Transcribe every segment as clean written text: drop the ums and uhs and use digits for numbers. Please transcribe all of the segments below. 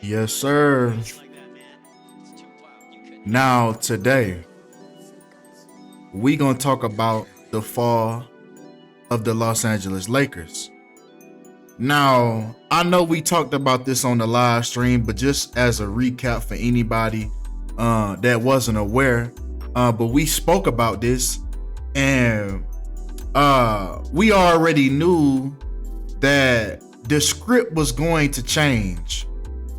Yes, sir. Now, today, we gonna talk about the fall of the Los Angeles Lakers. Now, I know we talked about this on the live stream, but just as a recap for anybody that wasn't aware, but we spoke about this, and we already knew that the script was going to change,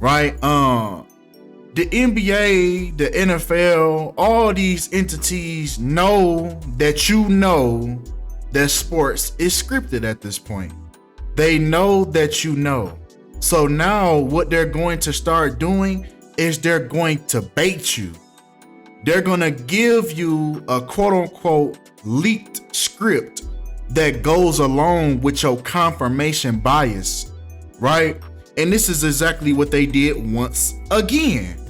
right? The NBA, the NFL, all these entities know that sports is scripted at this point. They know that you know. So now what they're going to start doing is they're going to bait you. They're going to give you a quote unquote leaked script that goes along with your confirmation bias, right? And this is exactly what they did once again.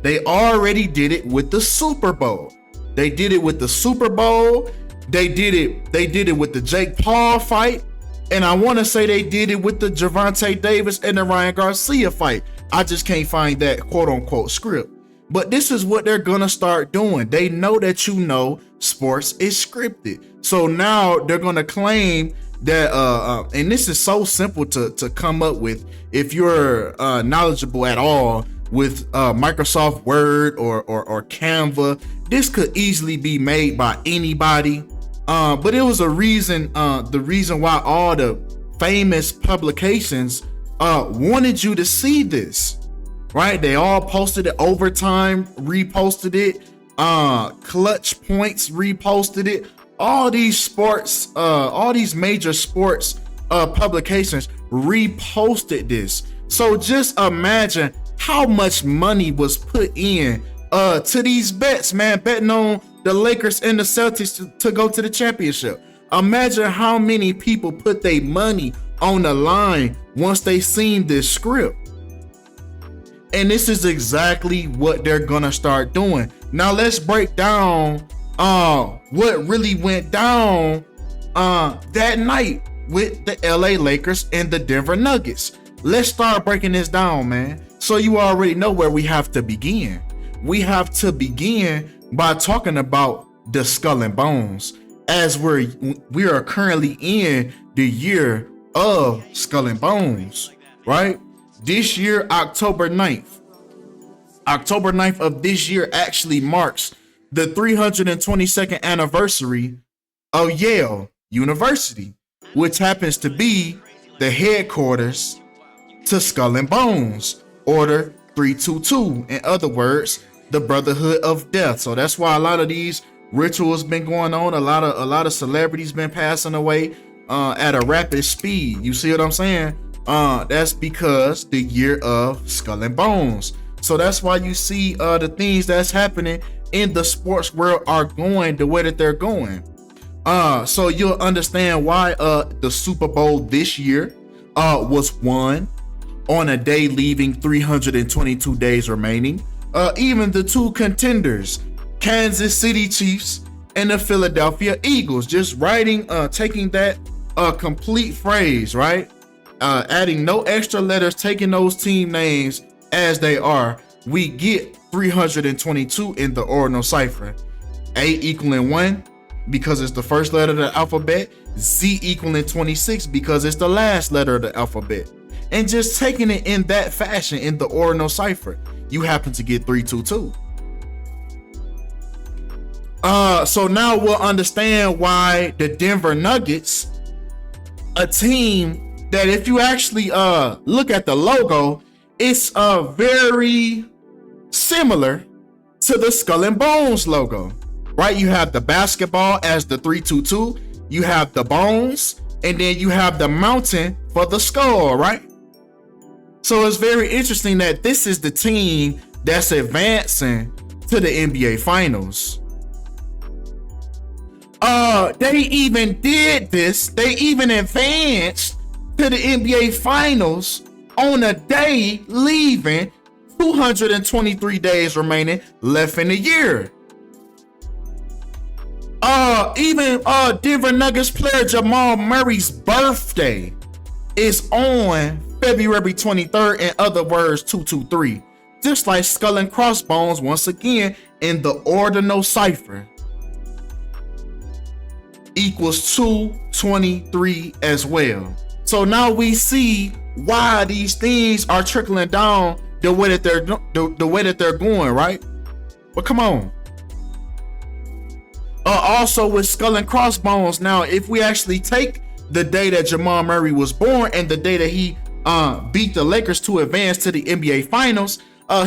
They already did it with the Super Bowl. They did it with the Super Bowl. They did it with the Jake Paul fight. And I want to say they did it with the Gervonta Davis and the Ryan Garcia fight. I just can't find that quote unquote script. But this is what they're going to start doing. They know that sports is scripted. So now they're going to claim that, and this is so simple to come up with if you're knowledgeable at all with Microsoft Word or Canva. This could easily be made by anybody. But it was a reason, the reason why all the famous publications wanted you to see this, right? They all posted it. Overtime reposted it. Clutch Points reposted it. All these major sports publications reposted this. So just imagine how much money was put in to these bets, man, betting on the Lakers and the Celtics to go to the championship. Imagine how many people put their money on the line once they seen this script. And this is exactly what they're gonna start doing. Now let's break down what really went down that night with the LA Lakers and the Denver Nuggets. Let's start breaking this down, man. So you already know where we have to begin. We have to begin by talking about the Skull and Bones, as we are currently in the year of Skull and Bones, right? This year, October 9th of this year actually marks the 322nd anniversary of Yale University, which happens to be the headquarters to Skull and Bones, Order 322. In other words, the Brotherhood of Death. So that's why a lot of these rituals been going on. A lot of celebrities been passing away at a rapid speed. You see what I'm saying? That's because the year of Skull and Bones. So that's why you see the things that's happening in the sports world are going the way that they're going. So you'll understand why the Super Bowl this year was won on a day leaving 322 days remaining. Even the two contenders, Kansas City Chiefs and the Philadelphia Eagles, just taking that complete phrase, right? Adding no extra letters, taking those team names as they are, we get 322 in the ordinal cipher. A equaling 1 because it's the first letter of the alphabet, Z equaling 26 because it's the last letter of the alphabet. And just taking it in that fashion in the ordinal cipher, you happen to get 322. So now we'll understand why the Denver Nuggets, a team that if you actually look at the logo, it's very similar to the Skull and Bones logo, right? You have the basketball as the 322, you have the bones, and then you have the mountain for the skull, right? So it's very interesting that this is the team that's advancing to the NBA Finals. They even did this. They even advanced to the NBA Finals on a day leaving 223 days remaining left in the year. Even Denver Nuggets player Jamal Murray's birthday is on February 23rd, in other words, 223. Just like skull and crossbones, once again, in the ordinal cipher, equals 223 as well. So now we see why these things are trickling down the way that they're going, right? But come on. Also with skull and crossbones, now if we actually take the day that Jamal Murray was born and the day that he beat the Lakers to advance to the NBA Finals,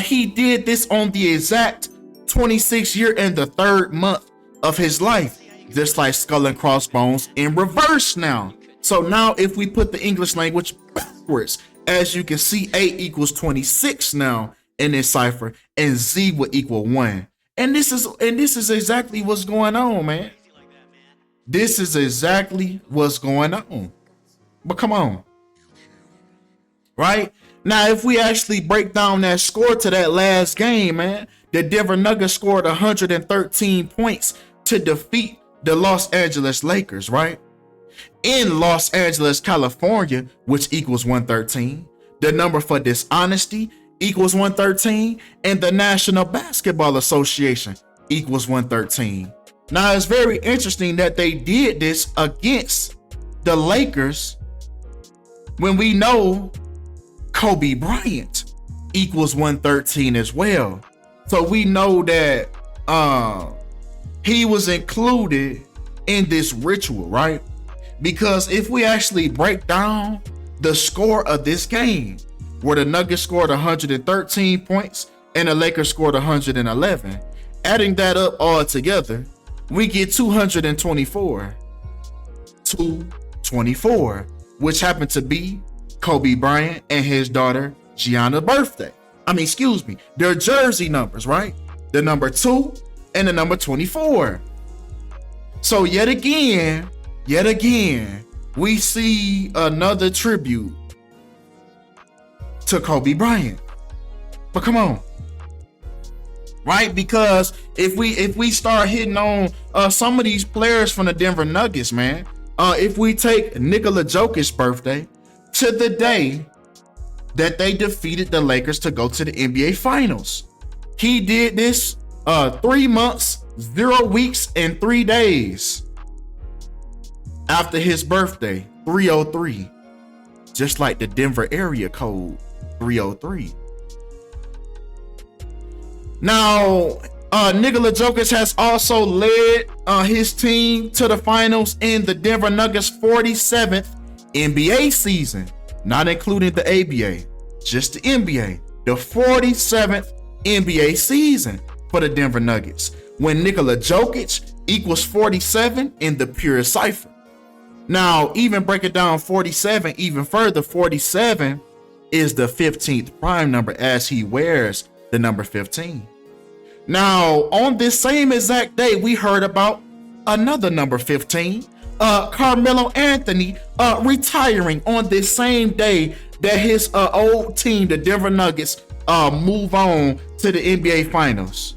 he did this on the exact 26th year and the 3rd month of his life, just like skull and crossbones in reverse now. So now if we put the English language backwards, as you can see, A equals 26 now in this cipher, and Z would equal 1. And this is exactly what's going on, man. This is exactly what's going on. But come on. Right? Now, if we actually break down that score to that last game, man, the Denver Nuggets scored 113 points to defeat the Los Angeles Lakers, right? In Los Angeles, California, which equals 113. The number for dishonesty equals 113, and the National Basketball Association equals 113. Now, it's very interesting that they did this against the Lakers when we know Kobe Bryant equals 113 as well. So we know that he was included in this ritual, right? Because if we actually break down the score of this game, where the Nuggets scored 113 points and the Lakers scored 111, adding that up all together, we get 224. 224, which happened to be Kobe Bryant and his daughter Gianna's birthday. Their jersey numbers, right? The number 2 and the number 24. So yet again, we see another tribute to Kobe Bryant. But come on. Right? Because if we start hitting on some of these players from the Denver Nuggets, man, if we take Nikola Jokic's birthday to the day that they defeated the Lakers to go to the NBA Finals. He did this 3 months, 0 weeks, and 3 days after his birthday, 303. Just like the Denver area code, 303. Now, Nikola Jokic has also led his team to the finals in the Denver Nuggets 47th NBA season, not including the ABA, just the NBA. The 47th NBA season for the Denver Nuggets, when Nikola Jokic equals 47 in the pure cipher. Now, even break it down 47 even further, 47 is the 15th prime number, as he wears the number 15. Now, on this same exact day, we heard about another number 15, Carmelo Anthony, retiring on this same day that his old team, the Denver Nuggets, move on to the NBA Finals,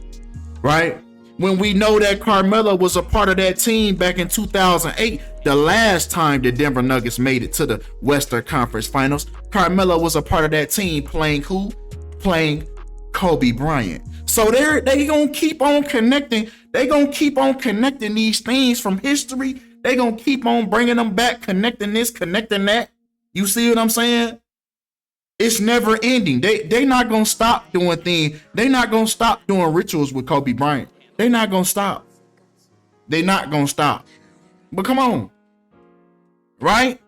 right? When we know that Carmelo was a part of that team back in 2008, the last time the Denver Nuggets made it to the Western Conference Finals, Carmelo was a part of that team playing who? Playing Kobe Bryant. So they gonna keep on connecting. They gonna keep on connecting these things from history. They gonna keep on bringing them back, connecting this, connecting that. You see what I'm saying? It's never ending. They not gonna stop doing things. They not gonna stop doing rituals with Kobe Bryant. They not gonna stop. They not gonna stop. But come on, right?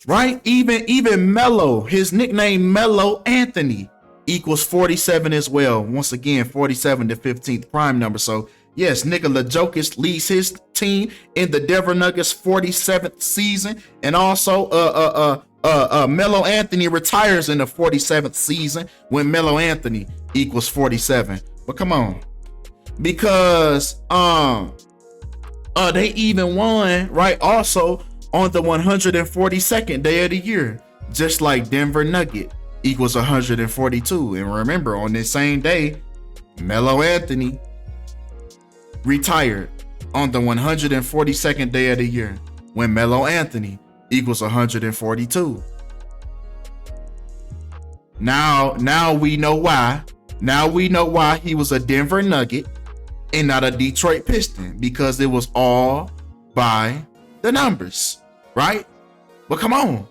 Right? Even Melo, his nickname Melo Anthony, equals 47 as well. Once again, 47, the 15th prime number. So yes, Nikola Jokic leads his team in the Denver Nuggets 47th season, and also Melo Anthony retires in the 47th season when Melo Anthony equals 47. But come on, because they even won, right, also on the 142nd day of the year, just like Denver Nugget equals 142. And remember, on this same day, Melo Anthony retired on the 142nd day of the year when Melo Anthony equals 142. Now we know why. Now we know why he was a Denver Nugget and not a Detroit Piston, because it was all by the numbers, right? But come on.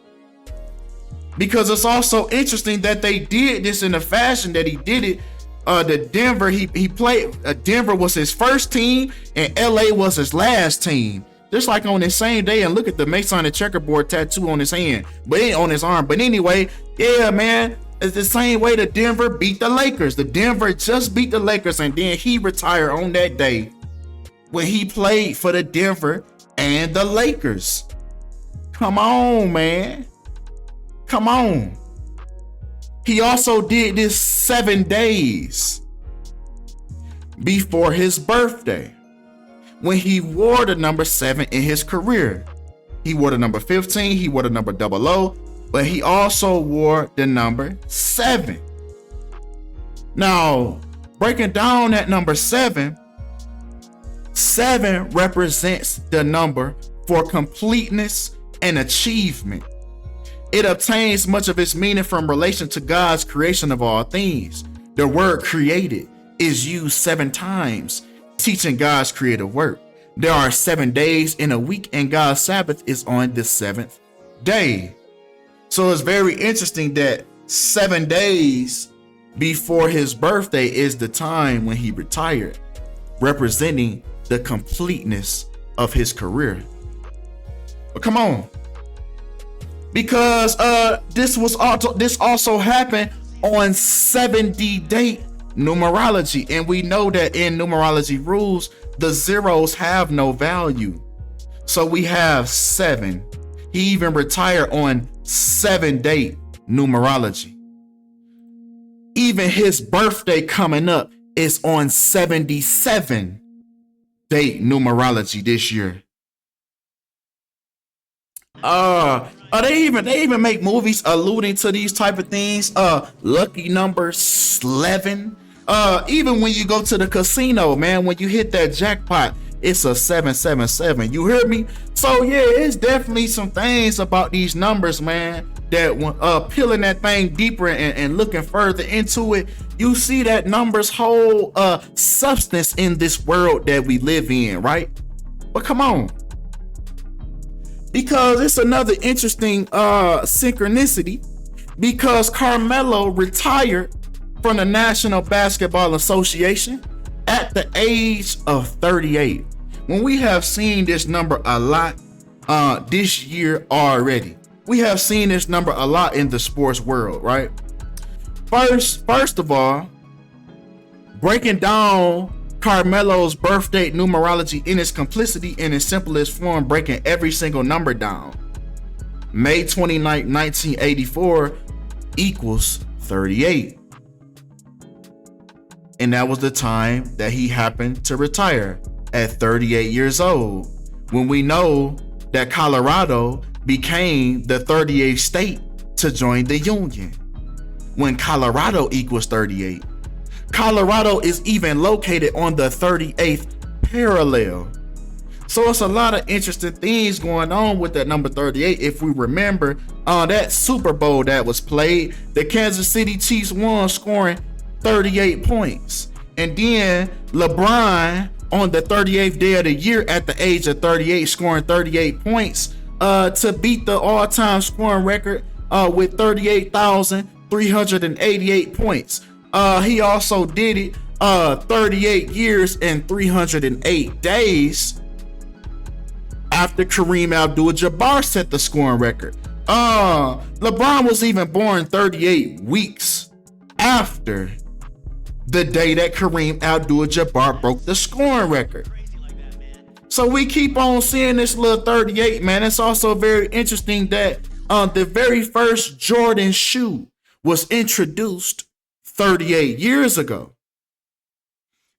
Because it's also interesting that they did this in the fashion that he did it. The Denver, he played, Denver was his first team and LA was his last team. Just like on the same day, and look at the Masonic checkerboard tattoo on his hand, but ain't on his arm. But anyway, yeah, man, it's the same way that Denver beat the Lakers. The Denver just beat the Lakers, and then he retired on that day when he played for the Denver and the Lakers. Come on, man. Come on. He also did this 7 days before his birthday, when he wore the number 7 in his career. He wore the number 15, he wore the number 00, but he also wore the number 7. Now, breaking down that number 7, 7 represents the number for completeness and achievement. It obtains much of its meaning from relation to God's creation of all things. The word created is used 7 times, teaching God's creative work. There are 7 days in a week, and God's Sabbath is on the 7th day. So it's very interesting that 7 days before his birthday is the time when he retired, representing the completeness of his career. But come on. Because this also happened on 70 date numerology, and we know that in numerology rules the zeros have no value. So we have 7. He even retired on 7 date numerology. Even his birthday coming up is on 77 date numerology this year. They even make movies alluding to these type of things. Lucky number 11. Even when you go to the casino, man, when you hit that jackpot, it's a 777. You hear me? So yeah, it's definitely some things about these numbers, man, that peeling that thing deeper and looking further into it, you see that numbers hold substance in this world that we live in, right? But come on. Because it's another interesting synchronicity, because Carmelo retired from the National Basketball Association at the age of 38. When we have seen this number a lot this year already. We have seen this number a lot in the sports world, right? First of all, breaking down Carmelo's birth date numerology in its complicity, in its simplest form, breaking every single number down. May 29, 1984 equals 38. And that was the time that he happened to retire at 38 years old, when we know that Colorado became the 38th state to join the Union. When Colorado equals 38. Colorado is even located on the 38th parallel. So it's a lot of interesting things going on with that number 38. If we remember that Super Bowl that was played, the Kansas City Chiefs won, scoring 38 points. And then LeBron on the 38th day of the year at the age of 38, scoring 38 points to beat the all-time scoring record with 38,388 points. He also did it 38 years and 308 days after Kareem Abdul-Jabbar set the scoring record. LeBron was even born 38 weeks after the day that Kareem Abdul-Jabbar broke the scoring record. So we keep on seeing this little 38, man. It's also very interesting that the very first Jordan shoe was introduced 38 years ago.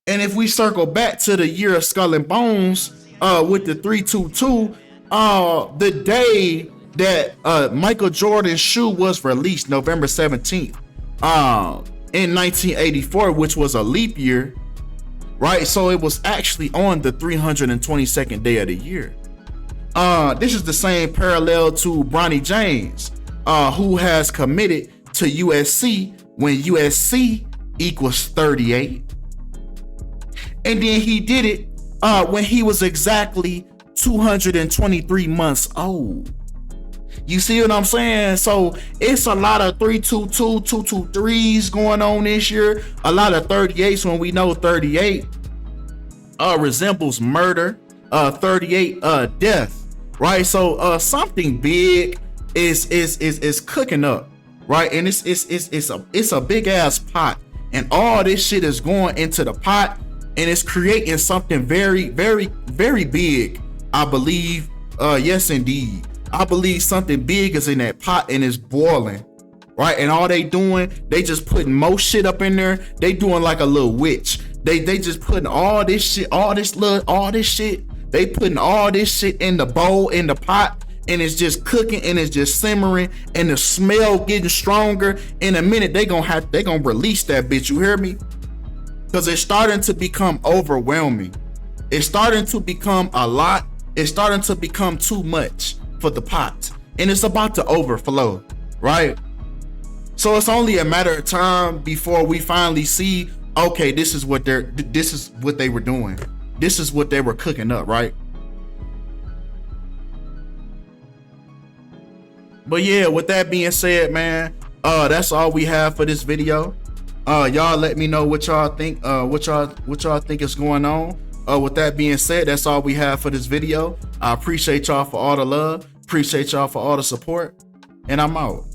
And if we circle back to the year of Skull and Bones with the 322, the day that Michael Jordan's shoe was released, November 17th, in 1984, which was a leap year, right? So it was actually on the 322nd day of the year. This is the same parallel to Bronny James, who has committed to USC when USC equals 38. And then he did it when he was exactly 223 months old. You see what I'm saying? So it's a lot of 322, 223s going on this year. A lot of 38s when we know 38 resembles murder. 38 death, right? So something big is cooking up, right? And it's a big ass pot, and all this shit is going into the pot, and it's creating something very, very, very big. I believe, yes indeed, I believe something big is in that pot and it's boiling, right? And all they doing, they just putting more shit up in there. They doing like a little witch. They just putting all this shit, all this shit. They putting all this shit in the bowl, in the pot, and it's just cooking and it's just simmering, and the smell getting stronger. In a minute, they gonna release that bitch. You hear me? Because it's starting to become overwhelming. It's starting to become a lot. It's starting to become too much for the pot, and it's about to overflow, right? So it's only a matter of time before we finally see, okay, this is what they were doing. This is what they were cooking up, right? But yeah, with that being said, man, that's all we have for this video. Y'all let me know what y'all think. What y'all think is going on. With that being said, that's all we have for this video. I appreciate y'all for all the love. Appreciate y'all for all the support. And I'm out.